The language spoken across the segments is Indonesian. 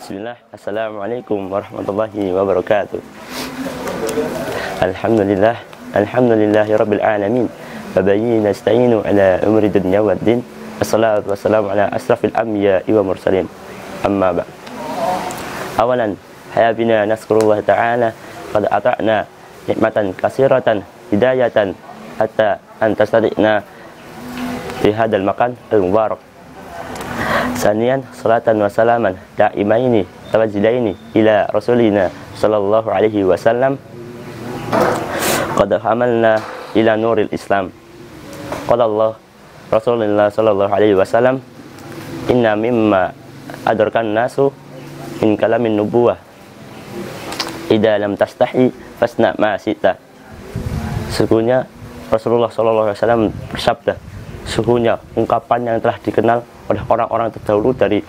Bismillah, Assalamualaikum warahmatullahi wabarakatuh. Alhamdulillahi rabbil alamin. Wabihi nasta'inu ala umri dunya waddin. Assalatu wassalamu ala asrafil anbiya'i wa mursalin. Amma ba'd. Awalan, hayabina naskurullah ta'ala qad ata'na nikmatan kasiratan hidayatan hatta antastadi'na fi hadal makan al-mubarak. Sanian salatan wa salaman da'imaini tawajjidaini ila rasulina sallallahu alaihi wasallam qad hamalna ila nuril islam. Qala Allah Rasulullah sallallahu alaihi wasallam, inna mimma adrakan nasu min kalamin nubuwah idza lam tastahi fasna ma sita. Sesungguhnya Rasulullah sallallahu alaihi wasallam bersabda, sesungguhnya ungkapan yang telah dikenal oleh orang-orang terdahulu dari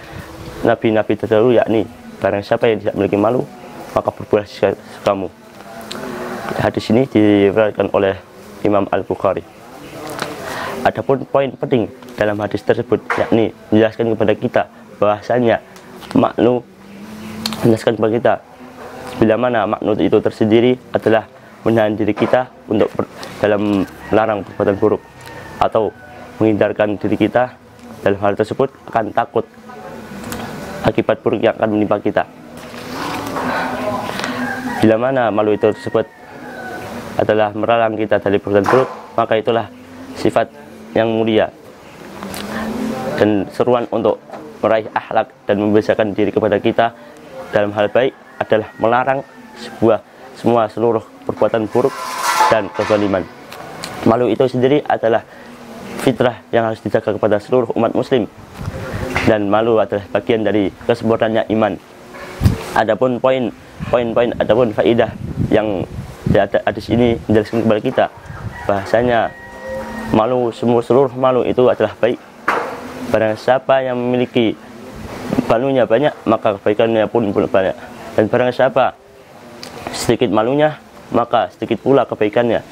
nabi-nabi terdahulu, yakni barang siapa yang tidak memiliki malu maka berbuatlah kamu. Hadis ini diriwayatkan oleh Imam Al-Bukhari. Adapun poin penting dalam hadis tersebut, yakni menjelaskan kepada kita bahwasanya maknu, menjelaskan kepada kita bila mana maknu itu tersendiri adalah menahan diri kita untuk dalam melarang perbuatan buruk atau menghindarkan diri kita dalam hal tersebut akan takut akibat buruk yang akan menimpa kita. Bila mana malu itu tersebut adalah melarang kita dari perbuatan buruk, maka itulah sifat yang mulia dan seruan untuk meraih akhlak dan membiasakan diri kepada kita dalam hal baik adalah melarang seluruh perbuatan buruk dan kezaliman. Malu itu sendiri adalah fitrah yang harus dijaga kepada seluruh umat muslim, dan malu adalah bagian dari kesempurnaannya iman. Adapun adapun faidah yang hadis ini menjelaskan kepada kita bahasanya seluruh malu itu adalah baik. Barang siapa yang memiliki malunya banyak, maka kebaikannya pun banyak, dan barang siapa sedikit malunya, maka sedikit pula kebaikannya.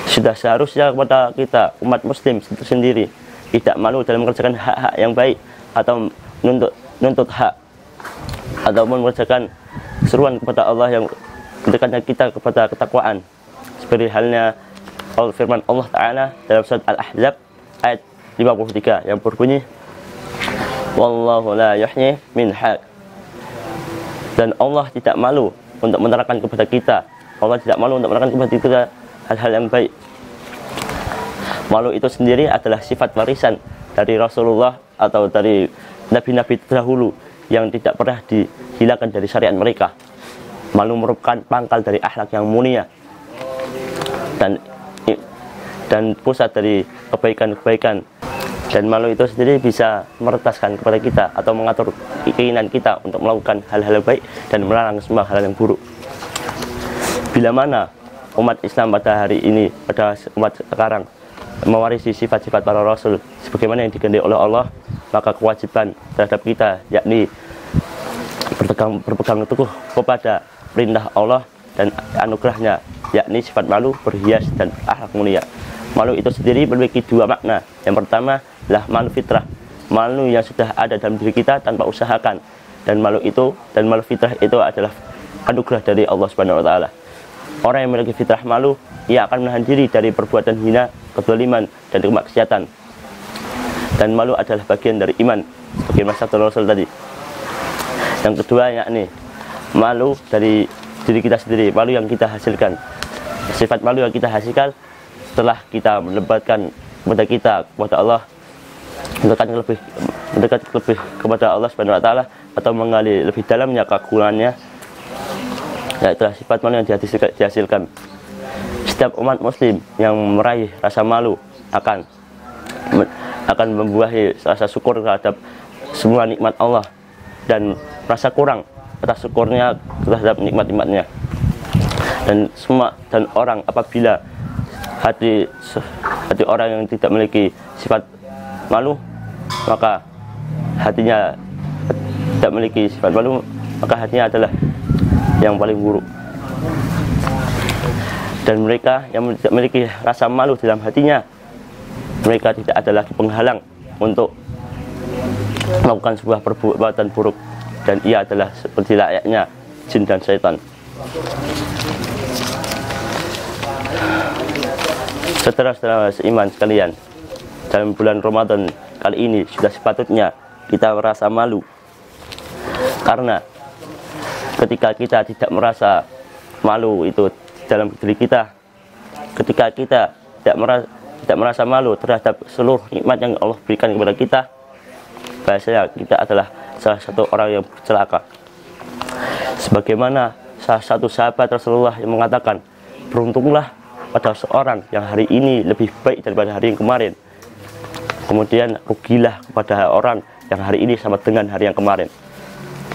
Sudah seharusnya kepada kita umat muslim sendiri tidak malu dalam mengerjakan hak-hak yang baik atau menuntut hak ataupun mengerjakan seruan kepada Allah yang mendekatkan kita kepada ketakwaan, seperti halnya firman Allah Ta'ala dalam surat Al-Ahzab ayat 53 yang berbunyi, wallahu la yuhyi min haq. Dan Allah tidak malu untuk menerangkan kepada kita, Allah tidak malu untuk menerangkan kepada kita hal-hal yang baik. Malu itu sendiri adalah sifat warisan dari Rasulullah atau dari nabi-nabi terdahulu yang tidak pernah dihilangkan dari syariat mereka. Malu merupakan pangkal dari akhlak yang mulia dan pusat dari kebaikan-kebaikan. Dan malu itu sendiri bisa meretaskan kepada kita atau mengatur keinginan kita untuk melakukan hal-hal baik dan melarang semua hal yang buruk. Bila mana umat Islam pada hari ini, pada umat sekarang, mewarisi sifat-sifat para rasul sebagaimana yang digendaki oleh Allah, maka kewajiban terhadap kita yakni berpegang teguh kepada perintah Allah dan anugerahnya, yakni sifat malu, berhias dan akhlak mulia. Malu itu sendiri memiliki dua makna. Yang pertama adalah malu fitrah, malu yang sudah ada dalam diri kita tanpa usahakan, dan malu fitrah itu adalah anugerah dari Allah Subhanahu wa taala. Orang yang memiliki fitrah malu, ia akan menahan diri dari perbuatan hina, kezaliman, dan kemaksiatan. Dan malu adalah bagian dari iman, sebagaimana sabda Rasul tadi. Yang kedua yakni malu dari diri kita sendiri, malu yang kita hasilkan. Sifat malu yang kita hasilkan setelah kita melebatkan kepada Allah, mendekat lebih kepada Allah Subhanahu wa taala, atau menggali lebih dalamnya keagungannya, yaitu sifat malu yang dihasilkan. Setiap umat muslim yang meraih rasa malu akan membuahi rasa syukur terhadap semua nikmat Allah dan rasa kurang atas syukurnya terhadap nikmat-nikmatnya. Dan orang apabila hati orang yang tidak memiliki sifat malu, maka hatinya tidak memiliki sifat malu, maka hatinya adalah yang paling buruk. Dan mereka yang tidak memiliki rasa malu dalam hatinya, mereka tidak ada lagi penghalang untuk melakukan sebuah perbuatan buruk. dan ia adalah seperti layaknya jin dan syaitan. Saudara-saudara seiman sekalian, dalam bulan Ramadan kali ini sudah sepatutnya kita merasa malu, karena ketika kita tidak merasa malu itu dalam diri kita, ketika kita tidak merasa malu terhadap seluruh nikmat yang Allah berikan kepada kita, bahasanya kita adalah salah satu orang yang celaka. Sebagaimana salah satu sahabat Rasulullah yang mengatakan, beruntunglah pada seorang yang hari ini lebih baik daripada hari yang kemarin, kemudian rugilah kepada orang yang hari ini sama dengan hari yang kemarin.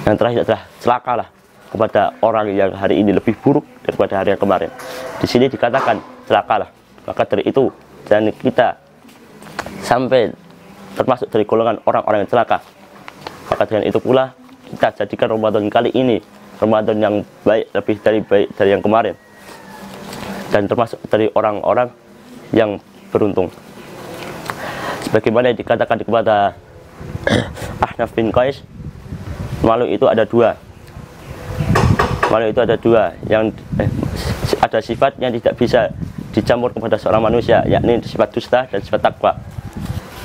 Yang terakhir adalah celakalah kepada orang yang hari ini lebih buruk daripada hari yang kemarin. Di sini dikatakan celakalah. Maka dari itu, dan kita sampai termasuk dari golongan orang-orang yang celaka. Maka dengan itu pula kita jadikan Ramadan kali ini Ramadan yang baik, lebih baik dari yang kemarin, dan termasuk dari orang-orang yang beruntung. Sebagaimana dikatakan kepada Ahnaf bin Qais, malu itu ada dua. Malu itu ada dua, yang ada sifat yang tidak bisa dicampur kepada seorang manusia, yakni sifat dusta dan sifat takwa.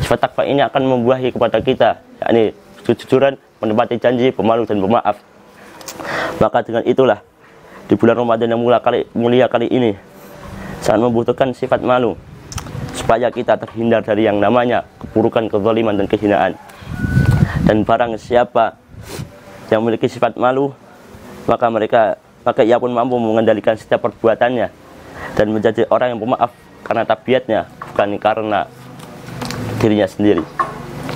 Sifat takwa ini akan membuahi kepada kita, yakni kejujuran, menepati janji, pemalu dan pemaaf. Maka dengan itulah di bulan Ramadan yang mulia kali ini sangat membutuhkan sifat malu, supaya kita terhindar dari yang namanya keburukan, kezaliman dan kehinaan. Dan barang siapa yang memiliki sifat malu, maka ia pun mampu mengendalikan setiap perbuatannya dan menjadi orang yang pemaaf karena tabiatnya, bukan karena dirinya sendiri.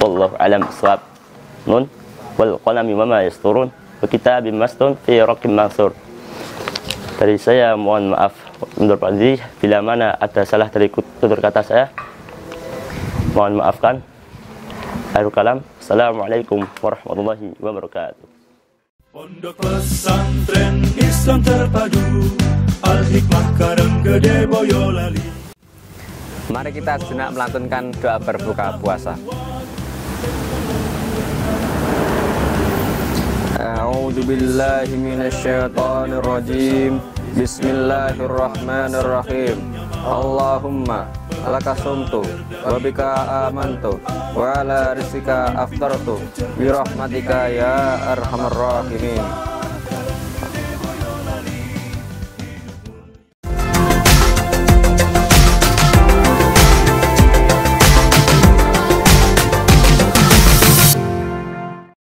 Wallahu a'lam bishawab. Nun wal qalami wama yasturun wa kitabim masturun fi raqim mansur. Dari saya mohon maaf undur diri bila mana ada salah dari tutur kata saya, mohon maafkan. Akhirul kalam, assalamualaikum warahmatullahi wabarakatuh. Pondok Pesantren Islam Terpadu Al-Hikmah Karanggede Boyolali. Mari kita sejenak melantunkan doa berbuka puasa. A'udzu billahi minasyaitonir rajim. Bismillahirrahmanirrahim. Allahumma laka sumtu wa bika amantu wa ala rizqika aftartu bi rahmatika ya arhamar rahimin.